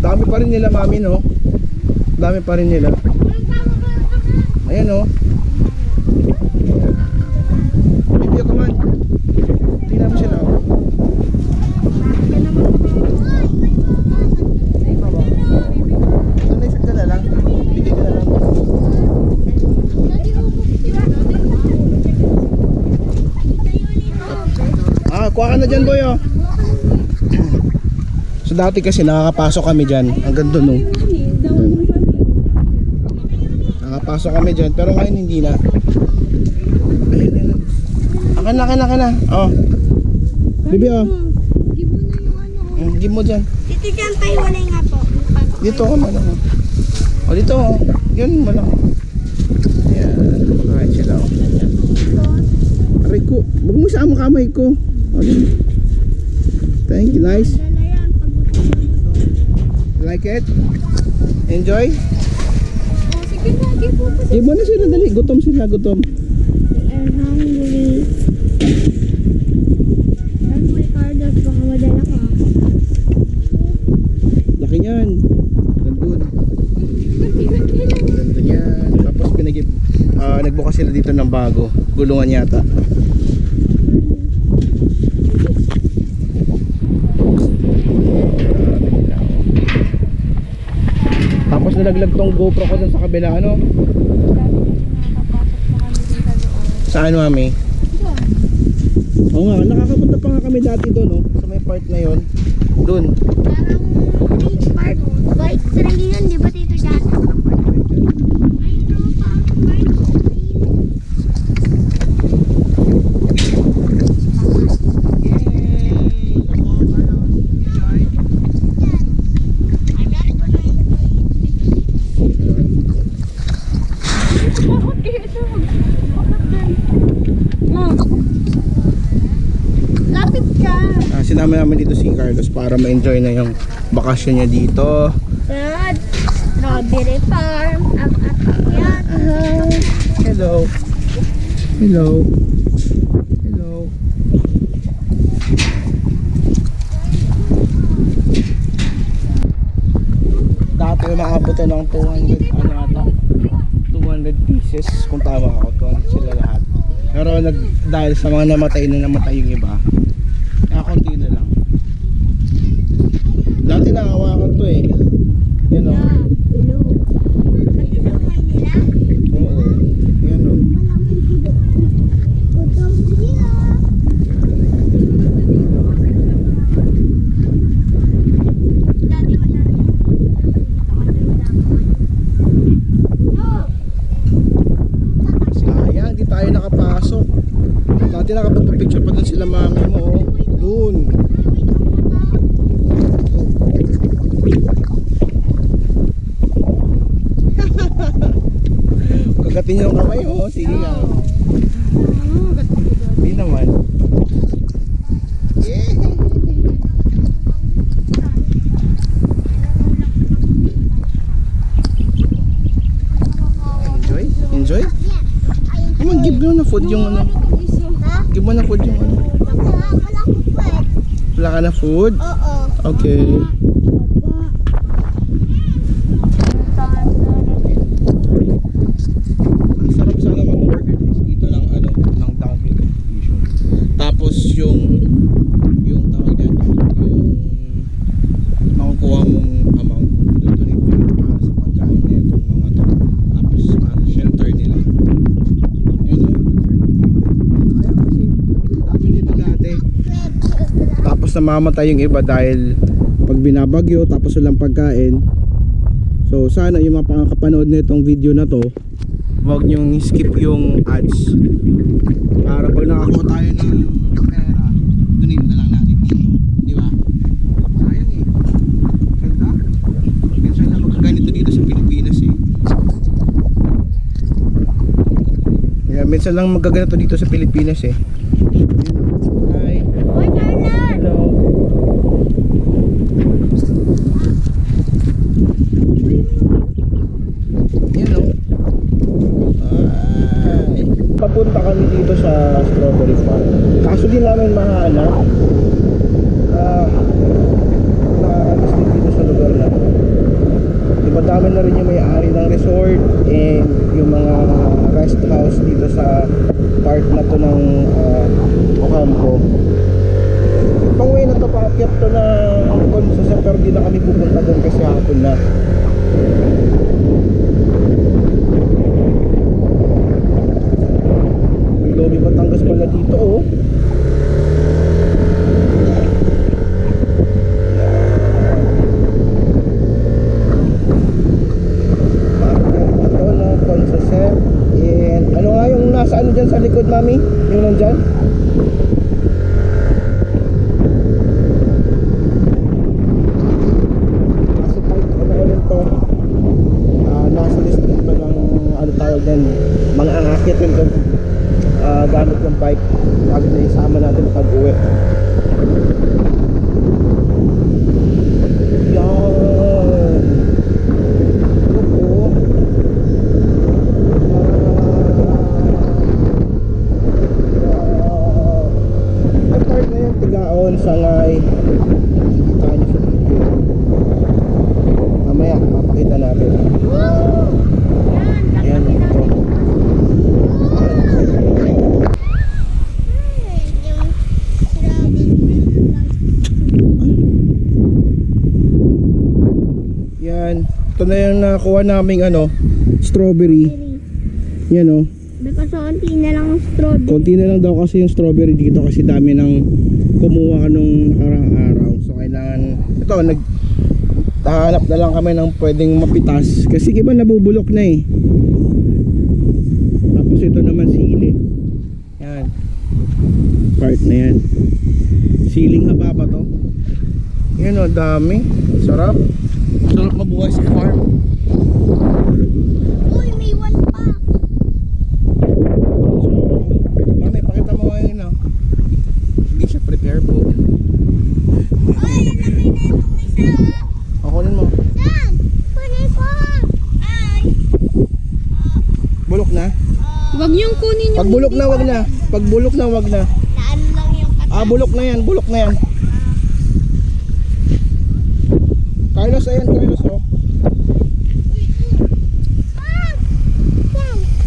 Dami pa rin nila, mami, no? Dami pa rin nila. Ayan, no? Baby, come on. Tingnan mo sila, oh. Donation ka na lang. Bigay ka na lang. Kuha ka na dyan, boy, oh. So dati kasi nakakapasok kami dyan hanggang doon, no? Nakapasok kami dyan, pero ngayon hindi na. Akin na. Oh. Bibi, oh. Give mo dyan. Dito dyan tayo, wala nga po. Dito ko man, oh. O dito, oh. Yun mo lang. Ayan, makain sila, oh. Aray ko, huwag mo sa kamay ko. Thank you, nice. Like it? Enjoy? Oh, sige na, give po. Ibo na sila, dali. Gutom sila, gutom. I'm hungry. That's my card. Baka madala ka. Laki niyan. Gandun. Ganda niyan. Tapos nagbukas sila dito ng bago. Gulungan yata. Tapos nalaglag tong GoPro ko dun sa kabila, ano? Saan, mami? Oo nga, nakakapunta pa nga kami dati doon, no? Sa may part na yon. Doon. Parang bike train yun, di ba dito dyan? Sinama namin dito si Carlos para ma-enjoy na yung bakasyon niya dito. Strawberry farm. Hello. Hello. Hello. Dati umakabutan ng 200 pieces kung tama ako. 200 sila lahat. Pero dahil sa mga namatay yung iba, konti na lang. Dati nakawakan to, eh. Yan, o. Oo. Yan, o. Sayang, di tayo nakapasok. Dati nakapagpapicture pa dun sila mami mo, oh. Doon. Kagatin yung kamay mo. Sige nga. Hindi naman. Yeah. Enjoy? Come on, give mo na food yung ano. Give mo na food yung ano. Wala ka na food? Oo. Okay. Ang sarap sana mag-burger dito lang, ano, ng downhill competition. Tapos yung tawag yan, yung makukuha mong amount doon para sa pagkain na itong mga to. Tapos shelter nila. tapos namamatay yung iba dahil pag binabagyo tapos walang pagkain. So sana yung mga kapanood na itong video na to, huwag nyong skip yung ads para pag nakakuha tayo ng pera, donate na lang natin dito, di ba? Sayang eh, ganda. Minsan lang magaganito dito sa Pilipinas eh. Yeah, minsan lang magaganito dito sa Pilipinas eh. Hi. Uy, Carla! Hello. Yan o. Ay. Papunta kami dito sa strawberry farm. Kaso di namin mahanap. Nakakalis din dito sa lugar na. Diba dami na rin yung may-ari ng resort and yung mga rest house dito sa part na to ng Ocampo. Pang-way na to, paakyat to na Consusa, pero di na kami pupunta doon kasi hapon na. May Lobi Batangas pala dito oh. Ito no, Consusa. And ano nga yung nasa ano dyan sa likod, mami? Yung nandyan? Nasa list dito ng ano tawag din, mga aakit yun kung gamit yung bike bago na isama natin pag uwi. Yan opo. Ang part na yung Tigaon, Sangay, kita nyo sa video. Mamaya mapakita natin. Ayan ito. Yan. Ito na yung nakuha naming ano, strawberry. Yan o. Because konti na lang ang strawberry. Konti na lang daw kasi yung strawberry dito kasi dami nang kumuha nung nakarang araw. So kailangan, ito hanap na lang kami ng pwedeng mapitas kasi iba nabubulok na eh. Tapos ito naman sili. Yan. Part na yan. Siling haba ba to? Yan o, dami. Sarap. Sarap mabuhay sa farm. Uy, may one pa. Mami, pakita mo ngayon o. Hindi siya prepare po. Uy, lalagay na itong isa. Kunin mo. Saan? Kunin ko. Ay. Bulok na? Wag niyong kunin yung Pag bulok na, wag na. Pag bulok na, wag na. Naan lang yung katas. Bulok na yan, bulok na yan. Carlos, ayan, Carlos, oh. Yan.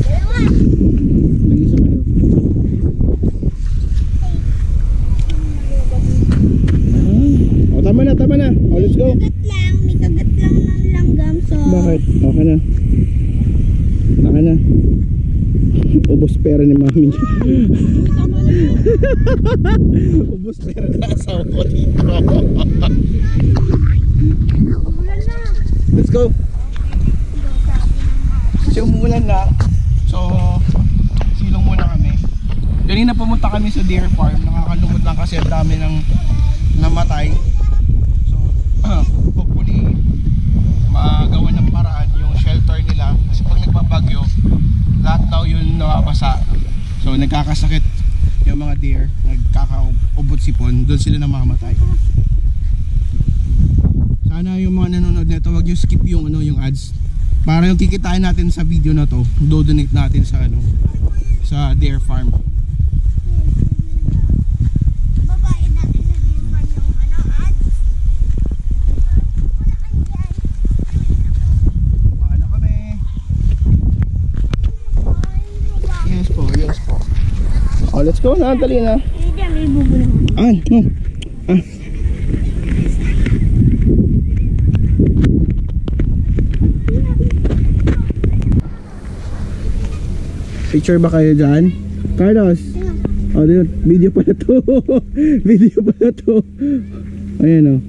Dalawa. Mag-isa kayo. Oh, tama na, tama na. Oh, let's go. May kagat lang ng langgam. So, Bakit? Okay na. Okay na. Ubos pera ni mami. Ubos pera na asawa ko dito. ulan na. Let's go. Kasi umuulan na. So, silong muna kami. Kanina pumunta kami sa deer farm. Nakakalungkot lang kasi ang dami ng namatay. So, hopefully magawa ng paraan yung shelter nila. Kasi pag nagbabagyo, lahat daw yun nababasa. So, nagkakasakit yung mga deer. Nagkakaubot sipon. Doon sila namamatay. Sana yung mga nanonood nito, wag niyo skip yung ano, yung ads. Para yung kikitain natin sa video na to, do-donate natin sa ano, sa deer farm. Babae natin sa different yung ads. Wala ka dyan. Paano kami? Yes po, yes po. Oh, let's go na, dali na. Hindi, may bubulong. No. Picture ba kayo dyan? Carlos, Oh, video pala to. Video pala to. Ayan, oh.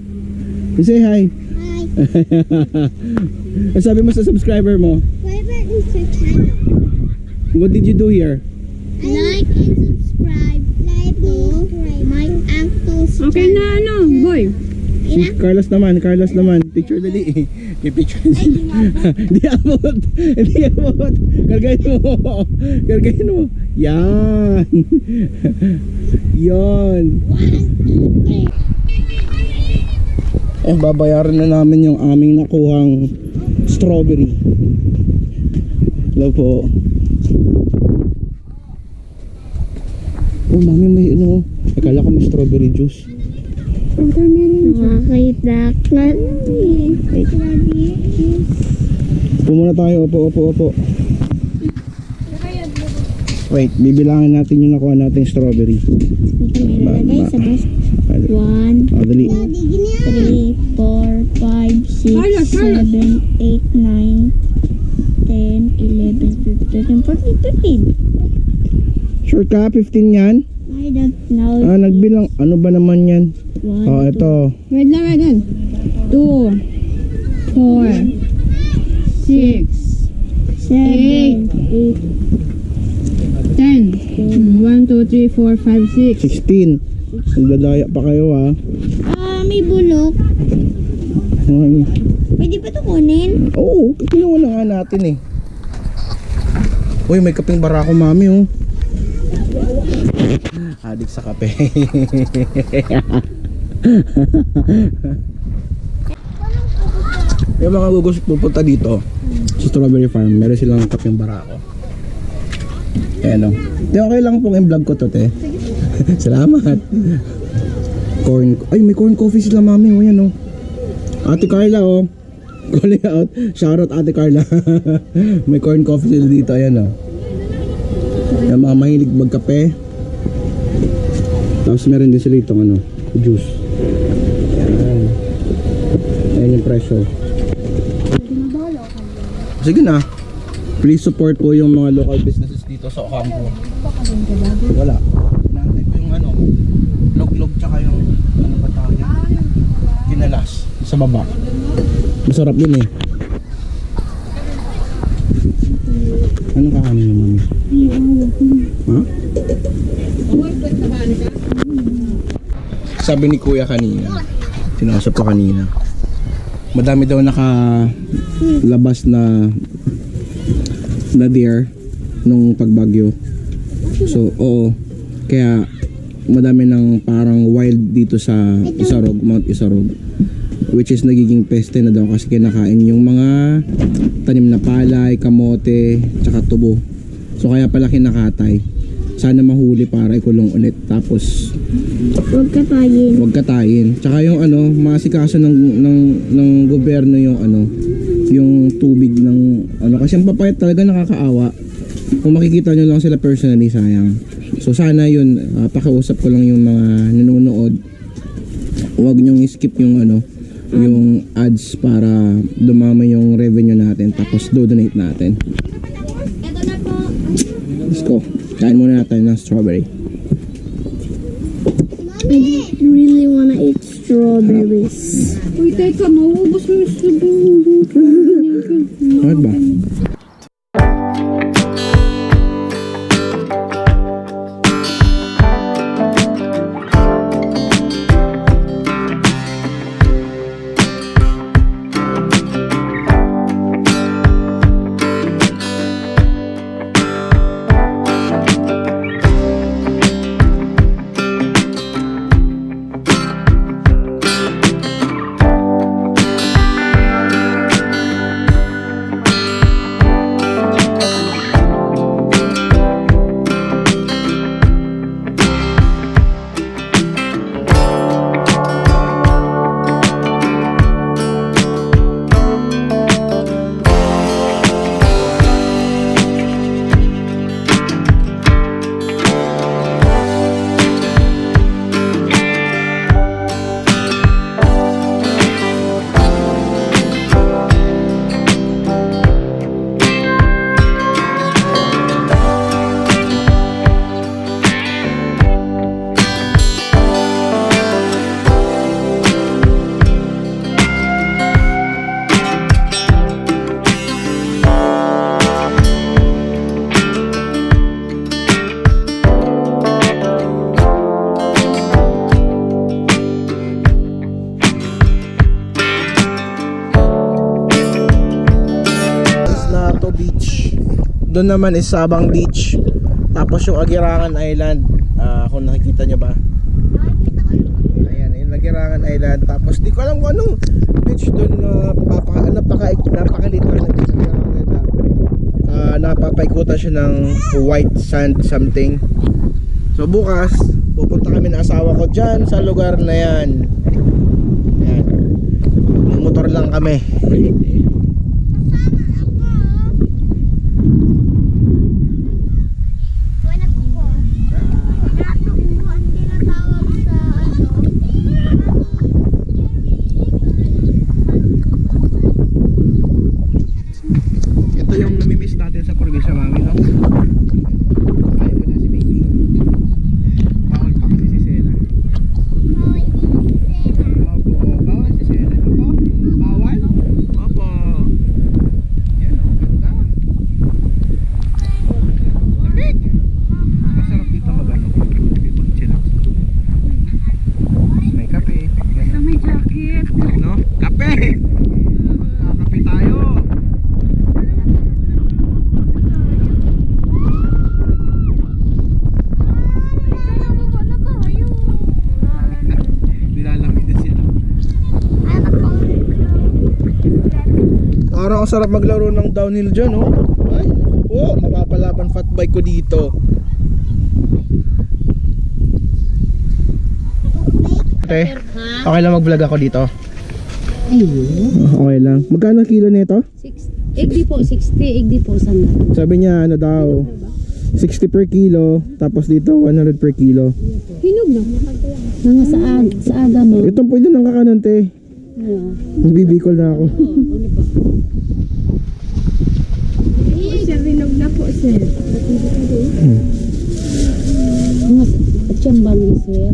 Say hi. Hi. Ano sabi mo sa subscriber mo? Subscribe is your channel. What did you do here? Like and subscribe. Like to my uncle's Okay na ano, boy. Si Carlos naman. Picture dali. May picture dali. Hindi abot. Hindi abot. Gargayin mo. Yan. Yan. Babayaran na namin yung aming nakuhang strawberry. Hello po. Oh, mami, may ano. Akala ko may strawberry juice. Nakakita ka. Pumuna tayo. Opo. Wait, bibilangin natin yung nakuha nating strawberry. Dito may lalagay sa bus. 1, Dali. 3, 4, 5, 6, 7, 8, 9, 10, 11, 12, 13, 14, 15. Sure ka? 15 yan? I don't know. Nagbilang. Ano ba naman yan? 1, Ito. Wait lang. 2, 4, 6, 7, 10. 1, 2, 3, 4, 5, 6. 16. Nagdadaya pa kayo, ha? may bulok. Ay. Pwede pa ito kunin? Oo, kinuha na nga natin eh. Uy, may kaping barako, mami, oh. Adik sa kape. Yung mga gugos pupunta dito sa Strawberry Farm, meron silang kapeng barako. Ayan, oh. Okay lang pong i-vlog ko to, te. Salamat. Corn. Ay, may corn coffee sila, mami. O, yan, oh. Ate Carla, oh. Calling out. Shoutout, Ate Carla. May corn coffee sila dito. Ayan, oh. Yung mga mahilig magkape. Tapos meron din sila itong, ano, juice. Ayan. Ayan yung presyo. Sige na. Please support po yung mga local businesses dito sa Ocampo. Wala. Naantay ko yung ano, log-log tsaka yung ano ba tawag yan? Kinalas sa baba. Masarap yun eh. Anong kakanin mo, mami? Ha? Sabi ni kuya kanina, sinausap ko kanina, madami daw nakalabas na deer nung pagbagyo. So, oo. Kaya madami ng parang wild dito sa Isarog, Mount Isarog, which is nagiging peste na daw kasi kinakain yung mga tanim na palay, kamote, tsaka tubo. So kaya pala kinakatay. Sana mahuli para ikulong ulit. Tapos Huwag katayin. Tsaka yung ano, masikaso ng gobyerno yung ano, yung tubig ng ano, kasi ang papayat talaga nakakaawa. Kung makikita nyo lang sila personally, sayang. So sana yun, pakiusap ko lang yung mga nanonood, huwag nyong skip yung ano, yung ads para dumami yung revenue natin, tapos do-donate natin. Ito na po. Let's go. Kain muna natin ng strawberry. I really wanna eat strawberries. Uy, teka, mauubos mo yung Bakit ba? doon naman is Sabang Beach. Tapos yung Agirangan Island, kung nakikita nyo ba. Ayan, yung Agirangan Island. Tapos di ko alam kung anong beach doon na napakaliit na beach. Napapaikutan siya ng white sand something. So bukas pupunta kami ng asawa ko dyan sa lugar na yan. Ayan, motor lang kami. Ito yung namimiss natin sa probinsya, mami, no? Ayaw ko na si baby. Bawal pa kasi si Sela. Opo, bawal si Sela. Opo, bawal? Opo. Yan, o, ganda. Lamig. Masarap dito mag-ano. Mag-chillax. May kape. Sa may jacket. No? Kape! Kakape tayo. Nilalamig din sila. Parang ang sarap maglaro ng downhill dyan, oh. Ay, naku po, mapapalaban fat bike ko dito. Okay, okay lang mag-vlog ako dito. Okay lang. Magkano kilo nito? 80 po, 60. 80 po, sandal. Sabi niya ano daw, 60 per kilo. Tapos dito 100 per kilo. Hinog na. Mga sa aga mo. Itong pwede nang kakanon, te. Magbibikol na ako. Sir, hinog na po, sir. Mga patsambang sir.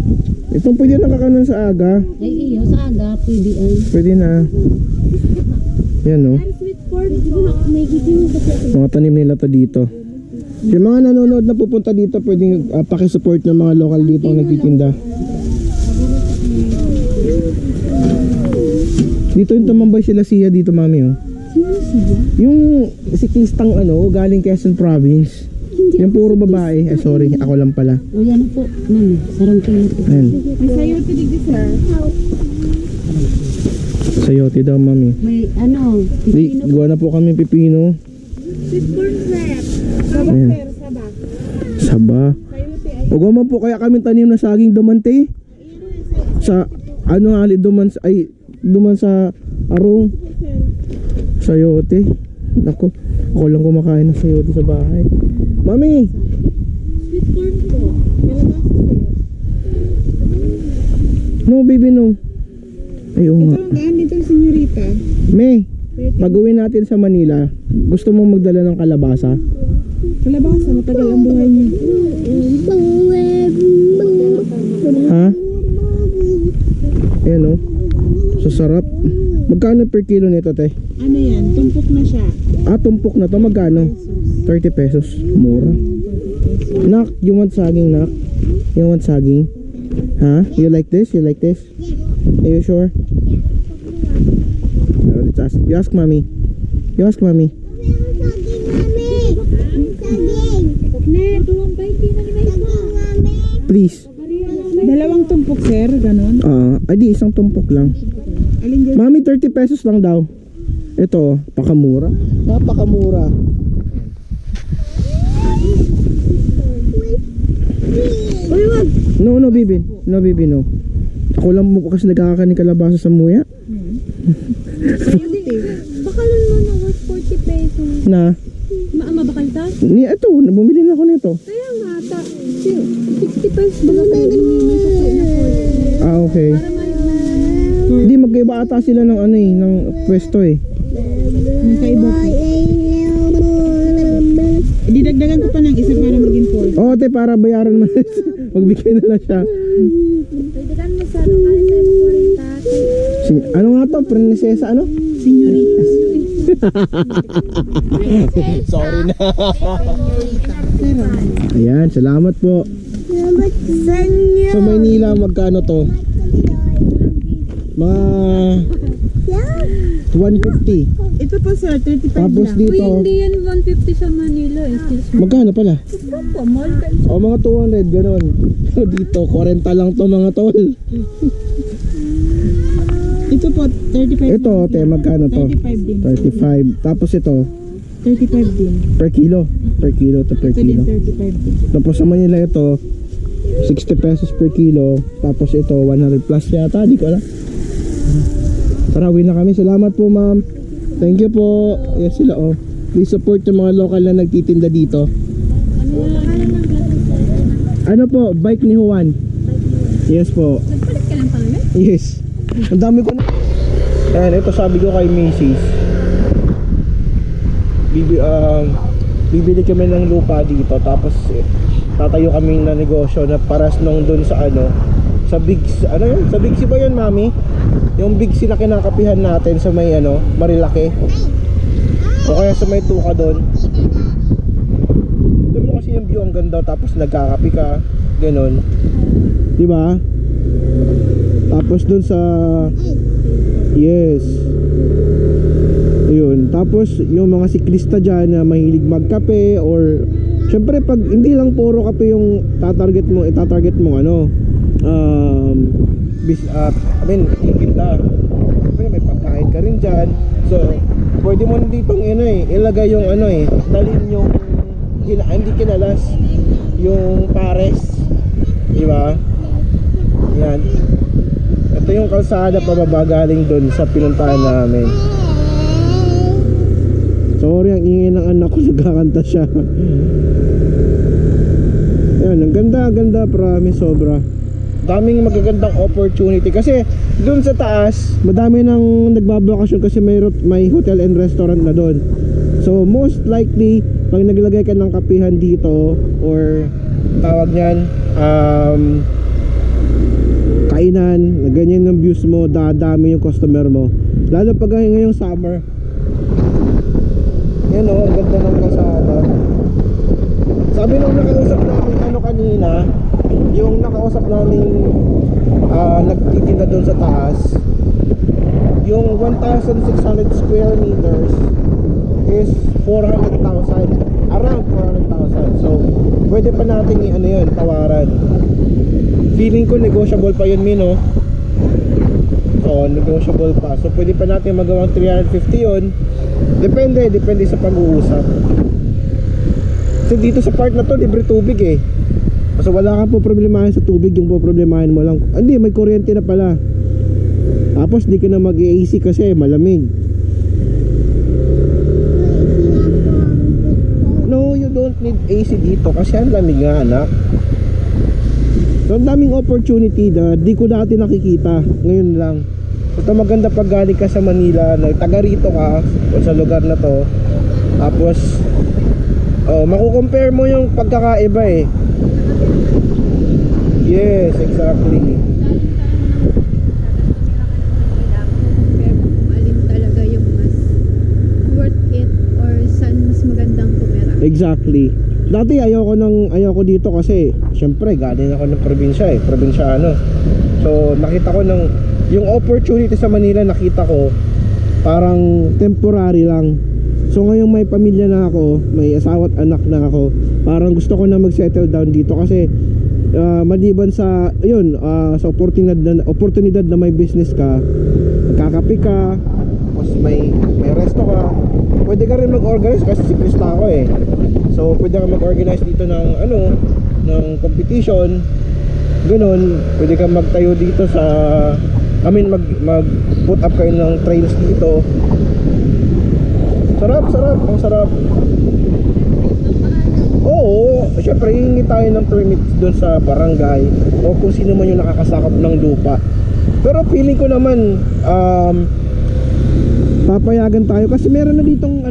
Itong pwede nang kakanon sa aga. Ay iyo, sa aga, pwede ay. Pwede na. Yan, no. Sweet corn po. May giging kasi. Mga tanim nila to dito. Yung mga nanonood na pupunta dito, pwedeng pakisupport ng mga local dito ang nagtitinda. Dito yung tumambay sila siya dito, mami, oh. Sino siya? Yung siklistang ano, galing Quezon Province. Yung puro babae. Sorry, ako lang pala. O yan po, mami. Sarang kayo po. Ayan. May sayo tinig sir. Sayote daw, mami. May ano, Di, pipino. gawa na po kami pipino. Sweet corn, sir. Saba, Ayan. sir, saba. Saba. Sayote ay. Huwag mo po kaya kami tanim na saging dumante. Sa ano hali duman sa arong. Sayote. Nako, ako lang kumakain ng sayote sa bahay. Mami! Sweet corn po. Kalabasa, sir. No, baby, no. Ay, oo nga. Ito, gaan dito, senyorita. May, pag-uwi natin sa Manila, gusto mong magdala ng kalabasa? Kalabasa, matagal ang buhay niyo. Ha? Ayan, no. So, sarap. Magkano per kilo nito, te? Ano yan? Tumpok na siya. Tumpok na to. Magkano? 30 pesos. Mura. Nak, you want saging, nak? You want saging? Ha? You like this? You like this? Are you sure? Let's ask. You ask mommy. You ask mommy. Please. Dalawang tumpok, sir. Ganon. Ay di, isang tumpok lang. Alin dyan? Mami, 30 pesos lang daw. Ito, pakamura. Napakamura. No, baby. No, baby, no. Ako lang mo kasi nagkakanin kalabasa sa muya. Bakalon mo na 40 pesos. Na, Mabakal ta? ito, bumili na ako nito. Kaya nga, 60 pesos ba na tayo na Okay. Hindi, magkaiba ata sila ng ano eh, ng pwesto eh. Magkaiba po. Didagdagan ko pa ng isa para maging 4. Oo, te, para bayaran mo. Magbigay na lang siya. Pwede mo sa lokal sa 40. Ano nga to? Prinsesa ano? Senyorita. Sorry na. Ayan, salamat po. Salamat sa inyo. Sa Maynila, magkano to? Mga 150. Ito po sir, 35 Tapos lang. dito, Uy, hindi yan 150 sa Manila. Excuse me. magkano pala? Ito po, mahal ka. O mga 200, ganun. Dito, 40 lang to mga tol. Ito po, 35 Ito, lang. te, magkano to? 35 din. 35. Tapos ito, 35 din. per kilo. Per kilo to per Ito kilo. din 35 din. Tapos sa Manila ito, 60 pesos per kilo. Tapos ito, 100 plus yata. Di ko alam. Tara, uwi na kami. Salamat po, ma'am. Thank you po. Yes sila, oh. Please support yung mga local na nagtitinda dito. Ano po? Bike ni Juan. Yes po. Nagpalit ka lang pala. Yes. Ang dami ko na. Ayan, ito sabi ko kay Macy's. Bibili kami ng lupa dito. Tapos tatayo kami na negosyo na paras nung dun sa ano. Sa Big ano yun? Sa Big C ba yun, mami? Yung Big C na kinakapihan natin sa may ano, Marilaki. O kaya sa may Tuka doon. Doon mo kasi yung view ang ganda, tapos nagkakapi ka, ganun. Di ba? Tapos doon sa yes. Yun. Tapos yung mga siklista dyan na mahilig magkape or syempre pag hindi lang puro kape yung itatarget mo ano titinda. Siyempre may pagkain ka rin dyan. So pwede mo ditong ilagay yung dalhin yung hindi kinalas yung pares, di ba? Yan. Ito yung kalsada pababa galing doon sa pinuntahan namin. Sorry, ang ingay ng anak ko, nagkakanta siya. Ayan, ang ganda, promise, sobra. Daming magagandang opportunity kasi doon sa taas, madami nang nagbabakasyon kasi may hotel and restaurant na doon. So most likely, pag naglagay ka ng kapihan dito or tawag niyan, kainan, na ganyan ng views mo, dadami yung customer mo. Lalo pag ngayong summer. Yan o, ang ganda ng kalsada. Sabi nung nakausap namin kanina, yung nakausap namin nagtitinda doon sa taas, yung 1,600 square meters is 400,000, around 400,000. So pwede pa natin tawaran. Feeling ko negotiable pa yun, Mino. Oo, negotiable pa. So pwede pa natin magawang 350 yun. Depende sa pag-uusap. Kasi dito sa part na to, libre tubig eh. So wala kang po problemahin sa tubig, yung po problemahin mo lang. Hindi, may kuryente na pala. Tapos di ka na mag-AC kasi malamig. No, you don't need AC dito kasi ang lamig nga, anak. So ang daming opportunity na di ko dati nakikita. Ngayon lang. Ito maganda pag galing ka sa Manila, taga rito ka o sa lugar na to. Tapos makukompare mo yung pagkakaiba eh. Yes, exactly. Alin talaga yung mas worth it or saan mas magandang tumira. Exactly. Dati ayoko dito kasi syempre galing ako ng probinsyano. So nakita ko yung opportunity sa Manila, nakita ko parang temporary lang. So ngayong may pamilya na ako, may asawa at anak na ako, parang gusto ko na mag-settle down dito kasi maliban sa sa oportunidad na may business ka, magkakape ka, tapos may resto ka, pwede ka rin mag-organize kasi siklista ako eh. So pwede ka mag-organize dito ng competition, ganun. Pwede ka magtayo dito sa mag-put up kayo ng trails dito. Sarap, ang sarap. Oo, syempre hihingi tayo ng permit doon sa barangay o kung sino man yung nakakasakop ng lupa. Pero feeling ko naman papayagan tayo kasi meron na ditong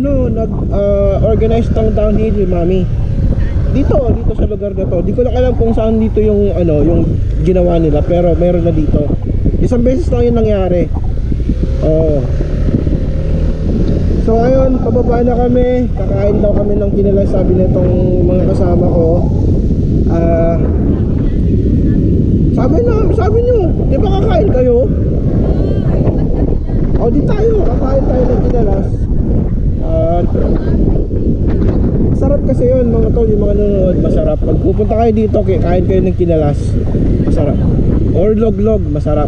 organized tong downhill, mami. Dito sa lugar na to. Di ko lang alam kung saan dito yung yung ginawa nila, pero meron na dito. Isang beses lang yun nangyari. Oo. So ayun, pababa na kami. Kakain daw kami ng kinilaw, sabi na itong mga kasama ko. Sabi nyo, di ba kakain kayo? O di tayo, kakain tayo ng kinalas. At masarap kasi yun mga tol, yung mga nanonood, masarap. Pag pupunta kayo dito, kain kayo ng kinalas, masarap. Or log-log, masarap.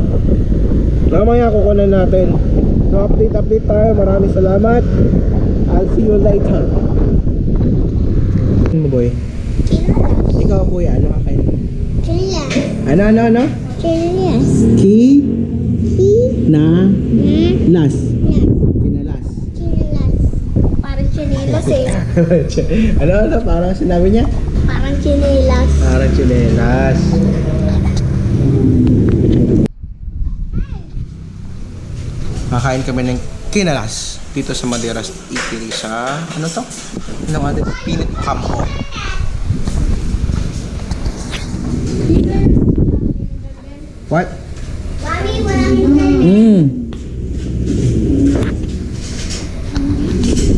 Mamaya kukunan natin. So update tayo, maraming salamat. I'll see you later. Ano mo boy? Ikaw boy, ano kakain? Chilas. Ano? Chilas. Las. Kinalas. Chilas. Parang chinilas eh. Ano? Parang sinabi niya? Parang chinilas. Parang chinelas. Kakain kami ng kinalas dito sa Maderas Eatery sa ano to? Ano nga din? Pinit Campo. What? Mami, walang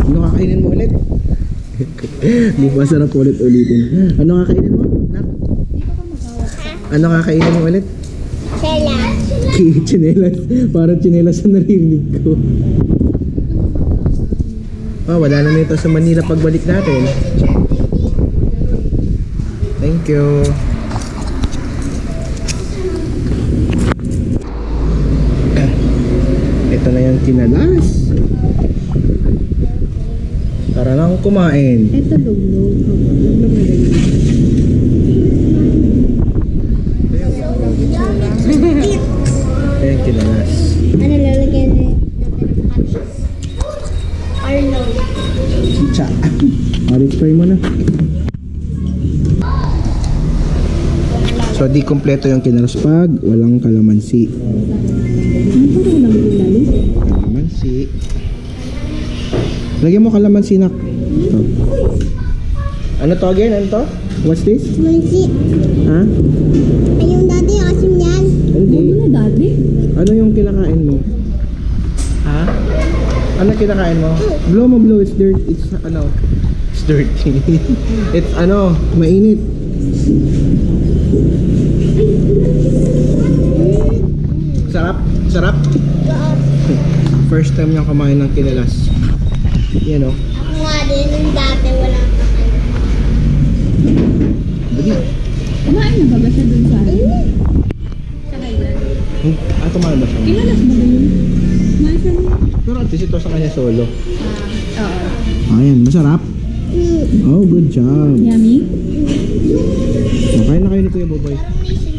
Ano kakainin mo ulit? Di ba sarap ulit-ulitin? Ano kakainin mo? Nak? Ano kakainin mo ulit? chilas. Chinelas. Parang chinelas ang narinig ko. Oh, wala na nito sa Manila pagbalik natin. Thank you. Ito na yung kinalas. Tara lang kumain. Ito luglog. Luglog na rin. Ayan kinalas. Ano lalagyan natin ng patches? Or no? Chicha. Orange fry mo na. So di kompleto yung kinalas pag walang kalamansi. Kalamansi. Lagyan mo kalamansi nak. Ito. Ano to again? Ano to? What's this? Mansi. Ha? Ay, yung dati asim yan. Hindi. Daddy? Ano yung kinakain mo? Ha? Ano kinakain mo? Blow mo blow. It's dirty. It's ano? It's dirty. It's ano? Mainit. Sarap? Sarap? First time niyang kumain ng kinalas. Yan o. Ako nga din, yung dati wala pa kayo. Dali. Kumain na ba siya dun sa sa Highland? Kumain ba siya? Kinalas ba yun? Kumain siya niya? Pero at least ito sa kanya solo. Oo. Ayan, masarap. Oh, good job. Yummy? Makain na kayo ni Kuya Boboy. Sige